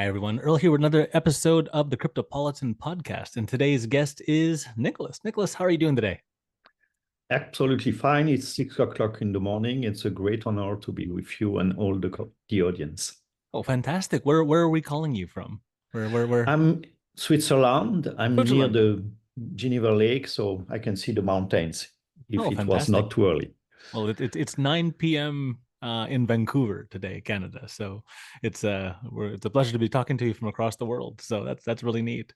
Hi, everyone. Earl here with another episode of the Cryptopolitan podcast. And today's guest is Nicolas. Nicolas, how are you doing today? Absolutely fine. It's 6 o'clock in the morning. It's a great honor to be with you and all the audience. Oh, fantastic. Where are we calling you from? Where? I'm Switzerland. I'm near Switzerland. the Geneva Lake, so I can see the mountains if Oh, it was fantastic. not too early. Well, it's 9 p.m. In Vancouver today, Canada. So it's a pleasure to be talking to you from across the world. So that's really neat.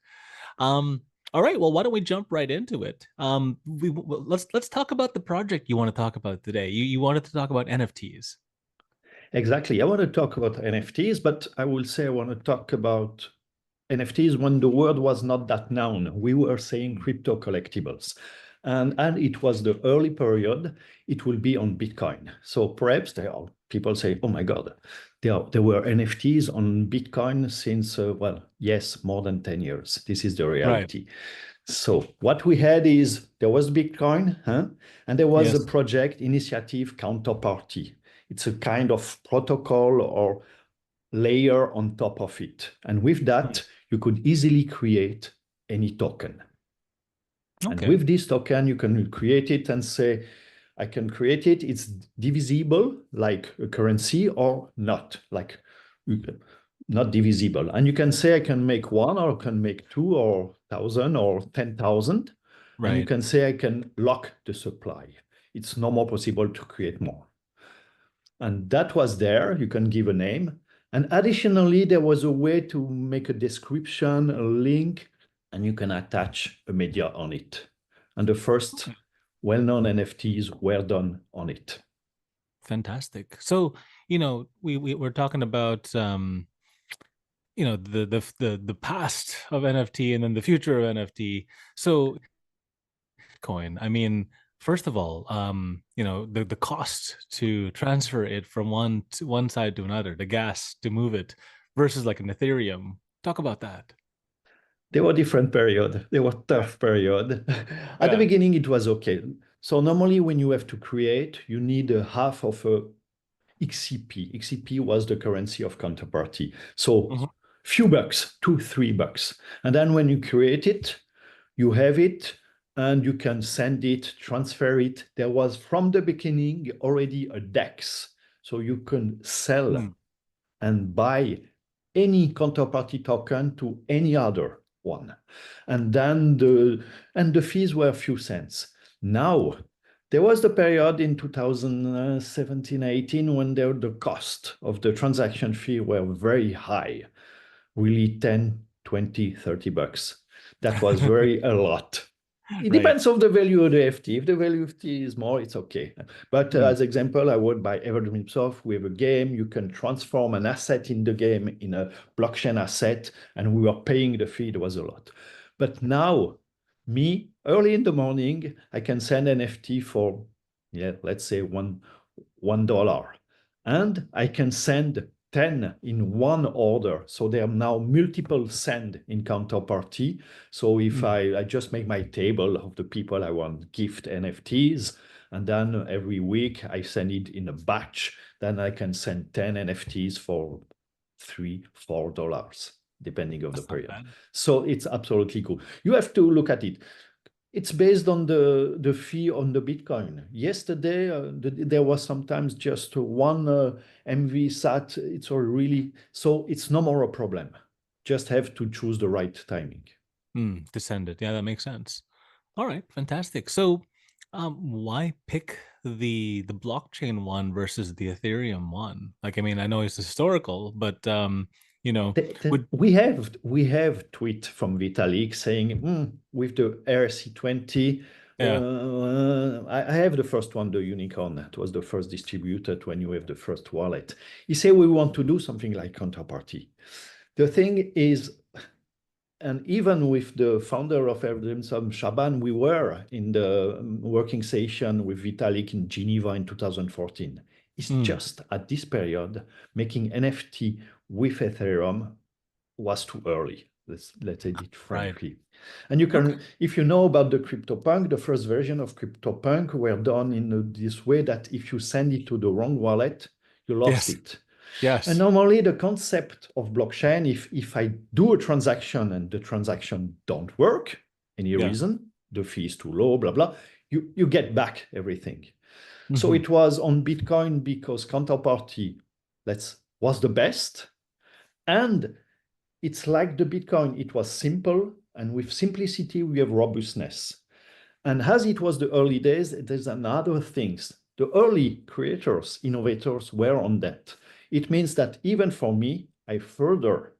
Um, all right. Well, why don't we jump right into it? Let's talk about the project you want to talk about today. You wanted to talk about NFTs. Exactly. I want to talk about NFTs, but I will say I want to talk about NFTs when the word was not that known. We were saying crypto collectibles. And it was the early period. It will be on Bitcoin. So perhaps there are people say, oh my God, there were NFTs on Bitcoin since, well, yes, more than 10 years. This is the Right. reality. So what we had is there was Bitcoin, and there was a Yes. project initiative Counterparty. It's a kind of protocol or layer on top of it. And with Hmm. that, you could easily create any token. And Okay. with this token, you can create it and say, I can create it. It's divisible like a currency or not, like not divisible. And you can say, I can make one or I can make two or 1,000 or 10,000. And you Right. can say, I can lock the supply. It's no more possible to create more. And that was there. You can give a name. And additionally, there was a way to make a description, a link, and you can attach a media on it. And the first Okay. well-known NFTs were done on it. Fantastic. So, we're talking about the past of NFT and then the future of NFT. So, coin. I mean, first of all, the cost to transfer it from one side to another, the gas to move it versus like an Ethereum. Talk about that. They were different period. They were tough period. At the Yeah. beginning, it was okay. So normally when you have to create, you need a half of a XCP. XCP was the currency of counterparty. So Mhm. few bucks, $2, $3. And then when you create it, you have it and you can send it, transfer it. There was from the beginning already a DEX. So you can sell Mm. and buy any counterparty token to any other one. And then the fees were a few cents. Now, there was the period in 2017, 18 when the cost of the transaction fee were very high, really 10, 20, $30. That was very a lot. It Right. depends on the value of the FT. If the value of T is more, it's okay. But Mm. as example, I would buy Everdream Soft. We have a game. You can transform an asset in the game in a blockchain asset, and we were paying the fee. It was a lot. But now, me, early in the morning, I can send an FT for, yeah, let's say $1. And I can send 10 in one order. So there are now multiple send in counterparty. So if Mm. I just make my table of the people I want gift NFTs, and then every week I send it in a batch, then I can send 10 NFTs for $3, $4, depending of the That's not period. bad. So it's absolutely cool. You have to look at it. It's based on the fee on the Bitcoin. Yesterday, there was sometimes just one MV sat. It's all really, so it's no more a problem. Just have to choose the right timing. To send it. Yeah, that makes sense. All right, fantastic. So, why pick the blockchain one versus the Ethereum one? Like, I mean, I know it's historical, but would We have tweet from Vitalik saying with the RC20, yeah, I have the first one, the unicorn. It was the first distributed when you have the first wallet. He said we want to do something like counterparty. The thing is, and even with the founder of Airdrieam, Shaban, we were in the working session with Vitalik in Geneva in 2014. It's mm, just at this period, making NFT with Ethereum was too early. Let's say it right. frankly. And you Okay. can, if you know about the CryptoPunk, the first version of CryptoPunk were done in this way that if you send it to the wrong wallet, you lost Yes. it. And Yes. normally the concept of blockchain, if I do a transaction and the transaction don't work, any Yeah. reason, the fee is too low, blah, blah, you get back everything. So Hmm. it was on Bitcoin because counterparty was the best. And it's like the Bitcoin, it was simple. And with simplicity, we have robustness. And as it was the early days, there's another things. The early creators, innovators were on that. It means that even for me, I further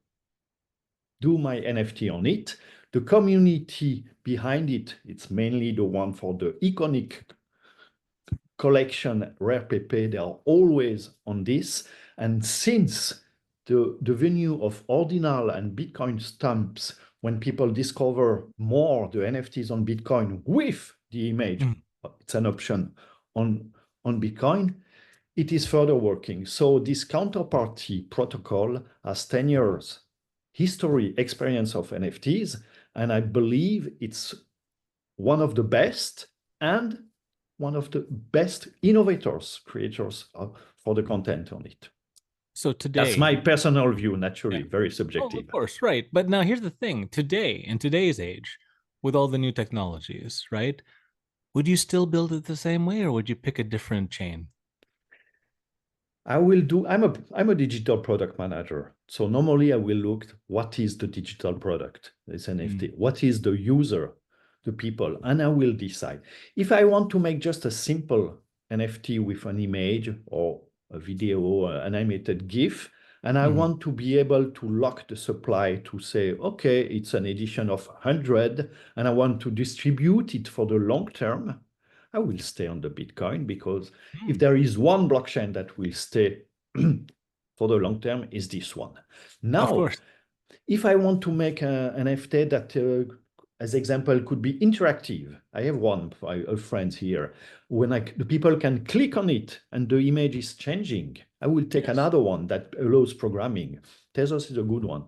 do my NFT on it. The community behind it, it's mainly the one for the iconic collection rare PP, they are always on this. And since the venue of ordinal and Bitcoin stamps, when people discover more the NFTs on Bitcoin with the image, Hmm. it's an option on Bitcoin, it is further working. So this counterparty protocol has 10 years history experience of NFTs, and I believe it's one of the best and one of the best innovators, creators for the content on it. So That's my today, personal view, naturally, yeah. very Oh, of subjective. course, right. But now here's the thing. Today, in today's age, with all the new technologies, right? Would you still build it the same way or would you pick a different chain? I'm a digital product manager. So normally I will look what is the digital product, this NFT, Mm. what is the user, the people, and I will decide. If I want to make just a simple NFT with an image or a video or an animated GIF, and I Mm. want to be able to lock the supply to say, okay, it's an edition of 100, and I want to distribute it for the long term, I will stay on the Bitcoin because if Mm. there is one blockchain that will stay for the long term, is this one. Of Now, course. if I want to make an NFT that, as example, could be interactive, I have one of friends here. When the people can click on it and the image is changing, I will take Yes. another one that allows programming. Tezos is a good one.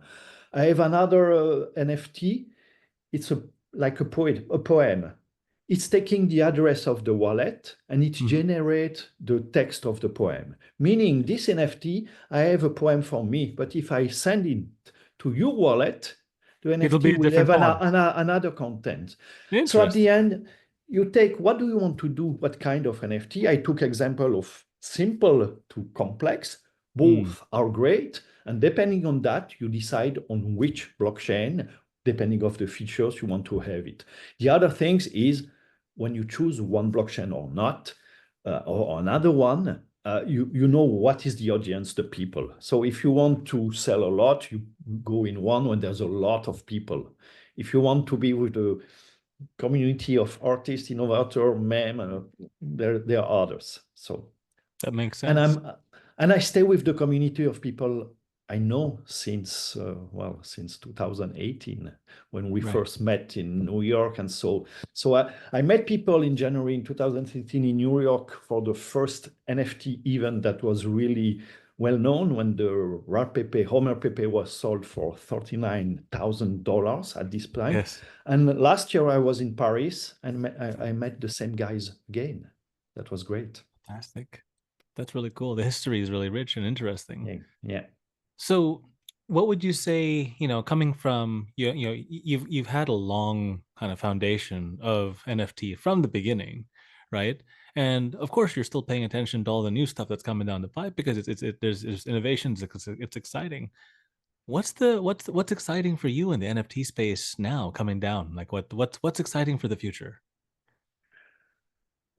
I have another NFT. It's like a poem. It's taking the address of the wallet and it Mhm. generates the text of the poem. Meaning this NFT, I have a poem for me, but if I send it to your wallet, the It'll NFT be a will have different poem. another content. So at the Interesting. end, you take what do you want to do? What kind of NFT? I took example of simple to complex. Mm. Both are great. And depending on that, you decide on which blockchain, depending of the features you want to have it. The other things is when you choose one blockchain or not, or another one, you know what is the audience, the people. So if you want to sell a lot, you go in one when there's a lot of people. If you want to be with the community of artists, innovator, meme, there are others. So That makes and sense. I stay with the community of people I know since since 2018 when we Right. first met in New York. And so I met people in January in 2015 in New York for the first NFT event that was really well known, when the rare Pepe, Homer Pepe, was sold for $39,000 at this time. Yes. And last year I was in Paris and I met the same guys again. That was great. Fantastic. That's really cool. The history is really rich and interesting. Yeah, yeah. So, what would you say, coming from you've had a long kind of foundation of NFT from the beginning, right? And of course, you're still paying attention to all the new stuff that's coming down the pipe because there's innovations, it's exciting. What's exciting for you in the NFT space now coming down? Like what's exciting for the future?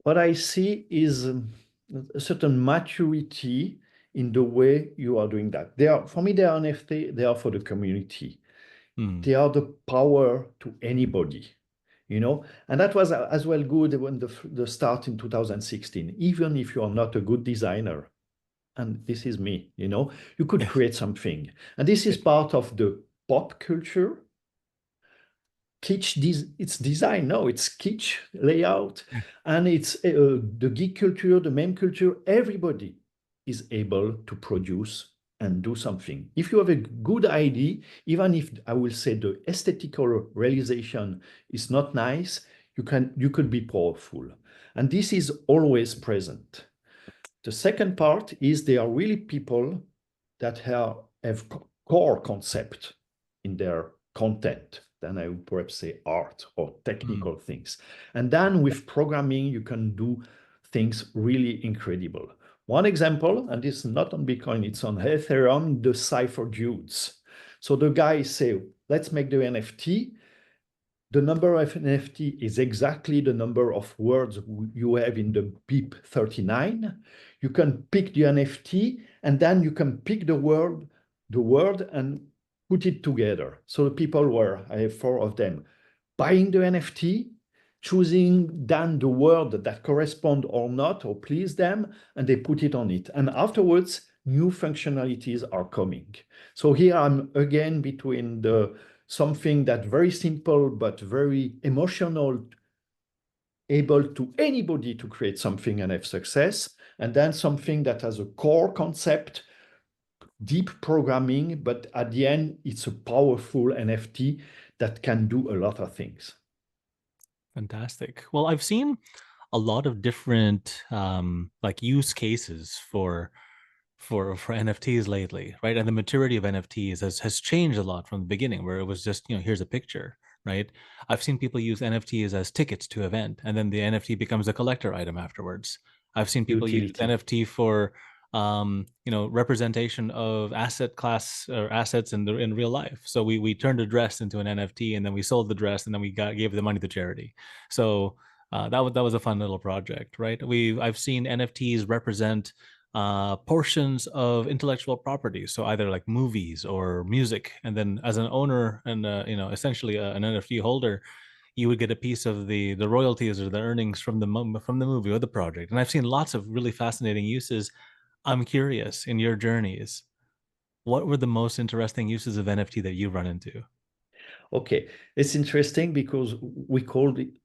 What I see is a certain maturity in the way you are doing that. For me, they are NFT, they are for the community. Hmm. They are the power to anybody, And that was as well good when the start in 2016. Even if you are not a good designer, and this is me, you could Yes. create something. And this is Yes. part of the pop culture kitsch. It's design, no, it's kitsch layout, and it's the geek culture, the meme culture. Everybody is able to produce and do something. If you have a good idea, even if I will say the aesthetical realization is not nice, you could be powerful, and this is always present. The second part is they are really people. that have core concept in their content. Then I would perhaps say art or technical things. And then with programming, you can do things really incredible. One example, and this is not on Bitcoin, it's on Ethereum, the cipher dudes. So the guys say, let's make the NFT. The number of NFT is exactly the number of words you have in the BIP 39. You can pick the NFT, and then you can pick the word and put it together. So the people were, I have 4 of them, buying the NFT, choosing then the word that correspond or not, or please them, and they put it on it. And afterwards, new functionalities are coming. So here I'm again between the something that very simple but very emotional, able to anybody to create something and have success, and then something that has a core concept, deep programming, but at the end, it's a powerful NFT that can do a lot of things. Fantastic. Well, I've seen a lot of different like use cases for NFTs lately, right? And the maturity of NFTs has changed a lot from the beginning, where it was just, here's a picture, right? I've seen people use NFTs as tickets to event, and then the NFT becomes a collector item afterwards. I've seen people use Utility. NFT for representation of asset class or assets in real life. So we turned a dress into an NFT, and then we sold the dress, and then we gave the money to charity. So that was a fun little project, right? I've seen NFTs represent portions of intellectual property, so either like movies or music, and then as an owner and essentially an NFT holder, you would get a piece of the royalties or the earnings from the movie or the project. And I've seen lots of really fascinating uses. I'm curious, in your journeys, what were the most interesting uses of NFT that you've run into? Okay, it's interesting because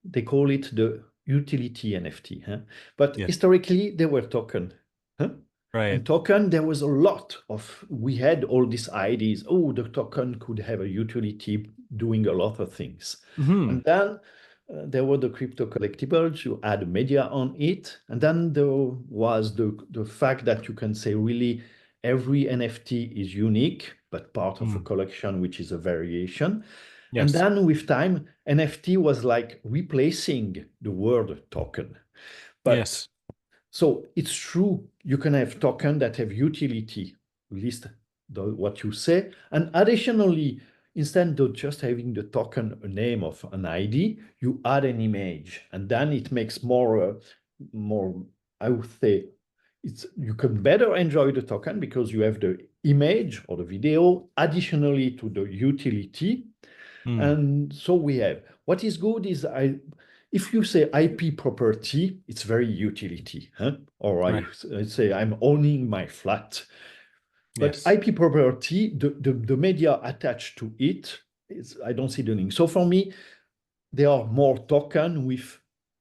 they call it the utility NFT, huh? But Yes. historically they were token, huh? Right. And token, there was a lot of, we had all these ideas, oh, the token could have a utility doing a lot of things. Hmm. And then there were the crypto collectibles, you add media on it. And then there was the fact that you can say really every NFT is unique, but part of a Mm. collection, which is a variation. And Yes. then with time, NFT was like replacing the word token. But Yes. so it's true, you can have token that have utility, at least what you say. And additionally, instead of just having the token a name of an ID, you add an image. And then it makes more, I would say, you can better enjoy the token because you have the image or the video additionally to the utility. Mm. And so we have, what is good is if you say IP property, it's very utility, huh? Or Right. I say I'm owning my flat. But Yes. IP property, the media attached to it, I don't see the link. So for me, there are more token with,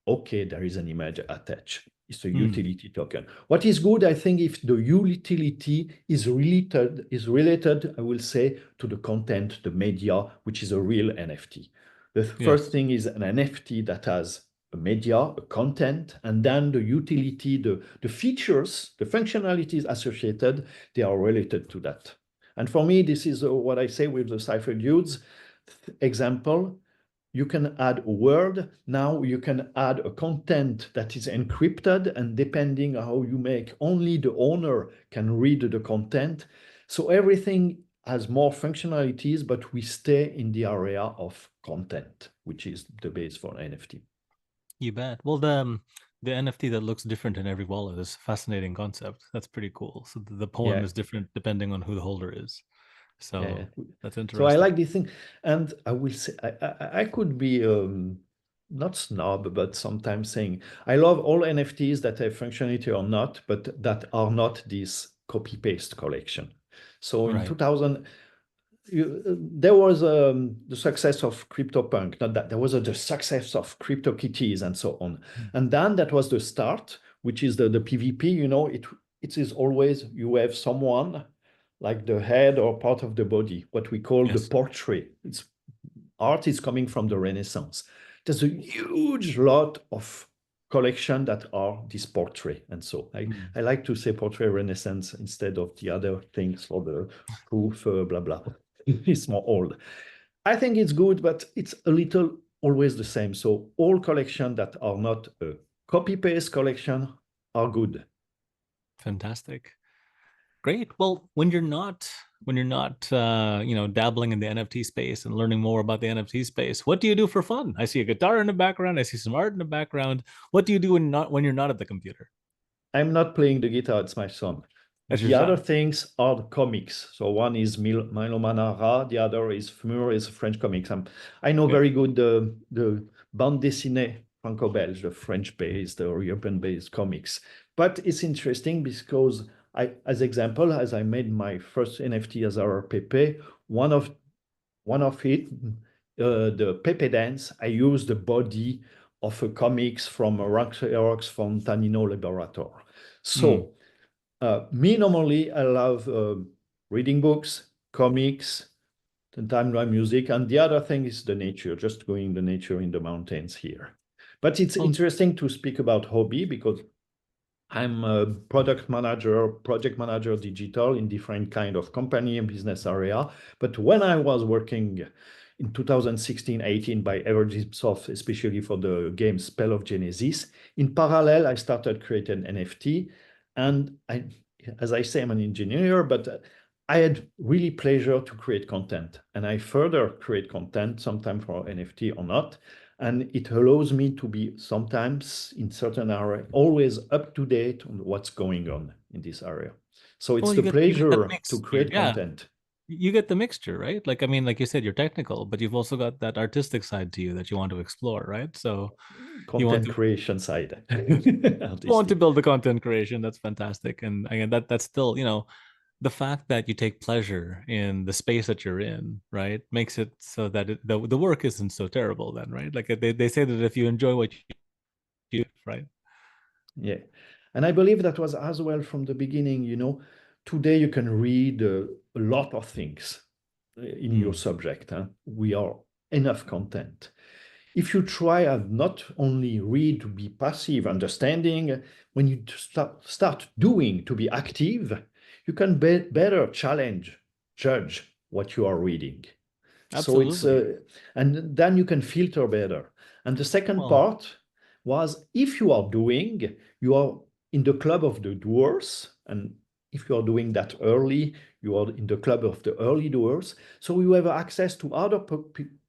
okay, there is an image attached. It's a Mm. utility token. What is good, I think, if the utility is related, I will say, to the content, the media, which is a real NFT. The first Yes. thing is an NFT that has a media, a content, and then the utility, the features, the functionalities associated, they are related to that. And for me, this is what I say with the cipher dudes example. You can add a word. Now you can add a content that is encrypted, and depending on how you make, only the owner can read the content. So everything has more functionalities, but we stay in the area of content, which is the base for NFT. You bet. Well, the NFT that looks different in every wallet is a fascinating concept. That's pretty cool. So the poem Yeah, is different depending on who the holder is. yeah. So that's So I interesting. like this thing, and I will say I could be not snob, but sometimes saying I love all NFTs that have functionality or not, but that are not this copy paste collection. So in Right. 2000, there was the success of CryptoPunk, not that there was the success of CryptoKitties and so on, Mm. and then that was the start, which is the PvP. It is always you have someone like the head or part of the body, what we call the Yes. portrait. It's art is coming from the Renaissance. There's a huge lot of collection that are this portrait. And so Mm. I like to say portrait renaissance instead of the other things for the proof, blah, blah. It's more old. I think it's good, but it's a little always the same. So all collections that are not a copy-paste collection are good. Fantastic. Great. Well, when you're not dabbling in the NFT space and learning more about the NFT space, what do you do for fun? I see a guitar in the background. I see some art in the background. What do you do when you're not at the computer? I'm not playing the guitar, it's my son. That's your The other son. things are the comics. So one is Milo Manara, the other is Fmur, is French comics. I know Okay. very good the bande dessinée Franco-Belge, the French-based or European-based comics. But it's interesting because as example, as I made my first NFT as RPP, one of it, the Pepe Dance, I used the body of a comics from Rox Fontanino Liberator. Mm. So me normally, I love reading books, comics, the timeline music, and the other thing is the nature, just going the nature in the mountains here. But it's Well, interesting to speak about hobby because I'm a product manager, project manager digital in different kind of company and business area. But when I was working in 2016-18 by Evergypsoft, especially for the game Spell of Genesis, in parallel, I started creating NFT. And as I say, I'm an engineer, but I had really pleasure to create content. And I further create content, sometimes for NFT or not, and it allows me to be sometimes in certain area always up to date on what's going on in this area. So it's well, the you get that pleasure to mix here. create Yeah. content. You get the mixture, right? Like, I mean, like you said, you're technical, but you've also got that artistic side to you that you want to explore, right? So you want Content to creation side. want to Artistic. build the content creation. That's fantastic. And again, that's still, the fact that you take pleasure in the space that you're in, right, makes it so that the work isn't so terrible then, right? Like they say that if you enjoy what you do, right? Yeah. And I believe that was as well from the beginning, today you can read a lot of things in your Mm, subject. Huh? We are enough content. If you try and not only read to be passive, understanding, when you start doing to be active, you can better challenge, judge what you are reading. So it's absolutely. and then you can filter better. And the second Well, part was if you are doing, you are in the club of the doers, and if you are doing that early, you are in the club of the early doers. So you have access to other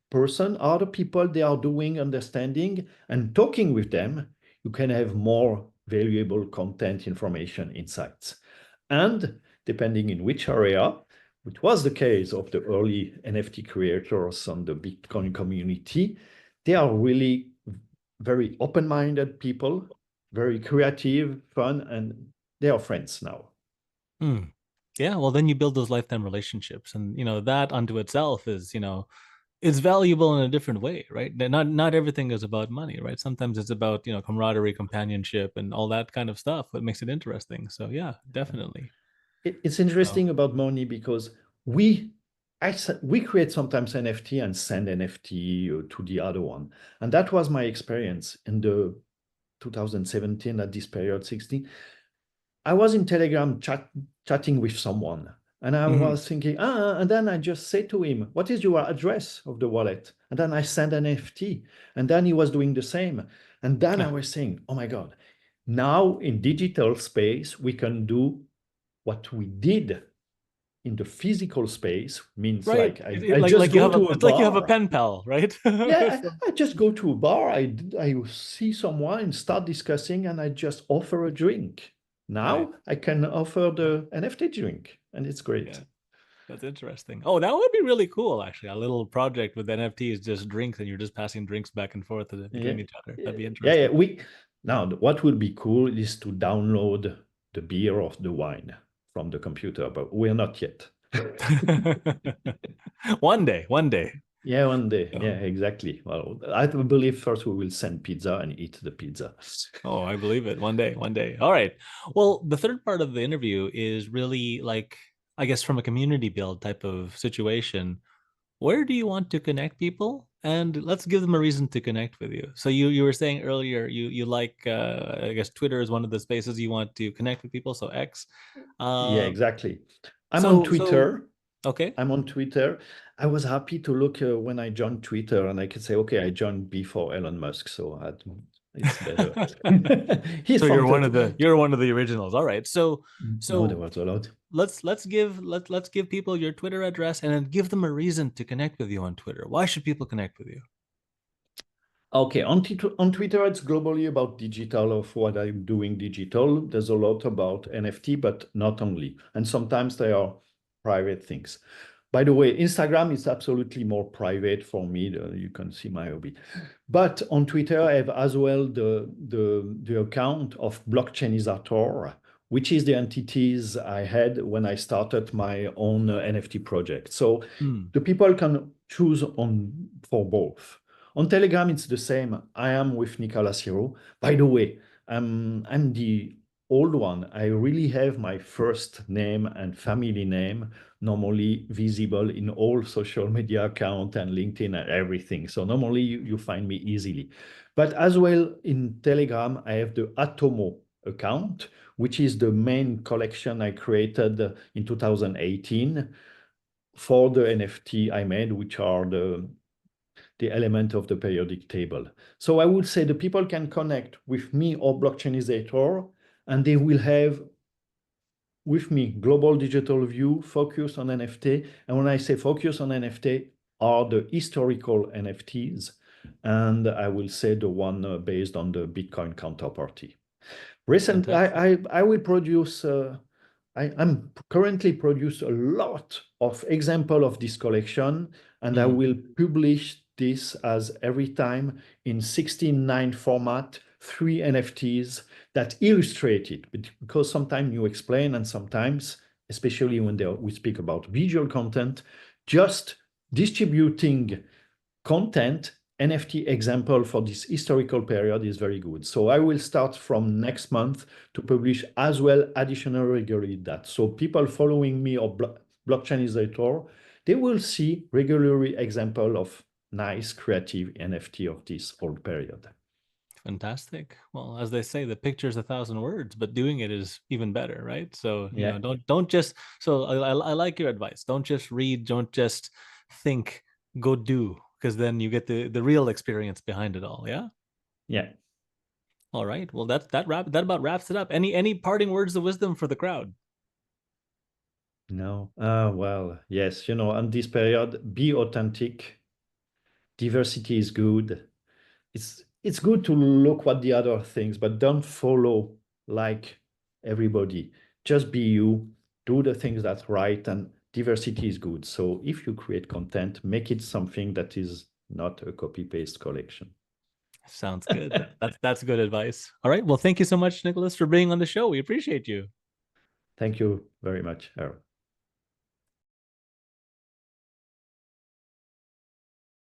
person, other people they are doing, understanding, and talking with them. You can have more valuable content, information, insights, and depending in which area, which was the case of the early NFT creators on the Bitcoin community, they are really very open-minded people, very creative, fun, and they are friends now. mm, yeah, well then you build those lifetime relationships, and that unto itself is valuable in a different way, right? Not everything is about money, right? Sometimes it's about camaraderie, companionship, and all that kind of stuff that makes it interesting. So yeah, definitely. It's So interesting about money because we we create sometimes NFT and send NFT to the other one. And that was my experience in the 2017 at this period, 16. I was in Telegram chatting with someone, and I mhm. was thinking, and then I just say to him, what is your address of the wallet? And then I send an NFT, and then he was doing the same. And then I Yeah. was saying, oh my God, now in digital space, we can do what we did in the physical space, means Right. like It, I it, like just like you go have a to a it's like you have a bar. pen pal, right? Yeah, From- I just go to a bar, I see someone and start discussing, and I just offer a drink. right. Now I can offer the NFT drink, and it's great. Yeah. That's interesting. Oh, that would be really cool, actually. A little project with NFTs, just drinks, and you're just passing drinks back and forth Yeah, between each other. That'd be yeah. interesting. Now what would be cool is to download the beer or the wine from the computer, but we're not yet. One day, one day. Yeah, one day. So, Yeah, exactly. Well, I believe first we will send pizza and eat the pizza. oh, I believe it. One day, one day. All right. Well, the third part of the interview is really like, I guess, from a community build type of situation. Where do you want to connect people and let's give them a reason to connect with you. So you were saying earlier you like I guess Twitter is one of the spaces you want to connect with people. So X. Yeah, Uh, exactly. I'm on so Twitter. okay. I'm on Twitter. I was happy to look when I joined Twitter, and I could say, okay, I joined before Elon Musk, so it's better. He's So from you're one of the originals. All right. So no, there so was a lot. let's give people your Twitter address and then give them a reason to connect with you on Twitter. Why should people connect with you? Okay, on Twitter, it's globally about digital of what I'm doing digital. There's a lot about NFT, but not only. And sometimes they are private things. By the way, Instagram is absolutely more private for me. You can see my hobby. But on Twitter, I have as well the account of Blockchainizator, which is the entities I had when I started my own NFT project. So Hmm. the people can choose on for both. On Telegram, it's the same. I am with Nicolas Sierro. By the way, I'm the old one. I really have my first name and family name normally visible in all social media account and LinkedIn and everything. So normally you find me easily. But as well in Telegram, I have the Atomo account, which is the main collection I created in 2018 for the NFT I made, which are the element of the periodic table. So I would say the people can connect with me or Blockchainizator, and they will have with me global digital view, focus on NFT. And when I say focus on NFT, are the historical NFTs, and I will say the one based on the Bitcoin counterparty. Recently, Fantastic. I will produce. I'm currently produce a lot of example of this collection, and I Hmm. will publish this as every time in 16:9 format, 3 NFTs that illustrate it. Because sometimes you explain, and sometimes, especially when we speak about visual content, just distributing content NFT example for this historical period is very good. So I will start from next month to publish as well additional regularly that. So people following me or Blockchainizator, they will see regularly example of nice creative NFT of this old period. Fantastic. Well, as they say, the picture's 1,000 words, but doing it is even better, right? So, Yeah, don't just. So I like your advice. Don't just read. Don't just think. Go do, because then you get the real experience behind it all. Yeah. yeah. All right. Well, that about wraps it up. Any parting words of wisdom for the crowd? No. Well, yes, on this period, be authentic. Diversity is good. It's good to look what the other things, but don't follow like everybody. Just be you, do the things that's right, and diversity is good. So if you create content, make it something that is not a copy-paste collection. Sounds good. That's good advice. All right. Well, thank you so much, Nicholas, for being on the show. We appreciate you. Thank you very much, Aaron.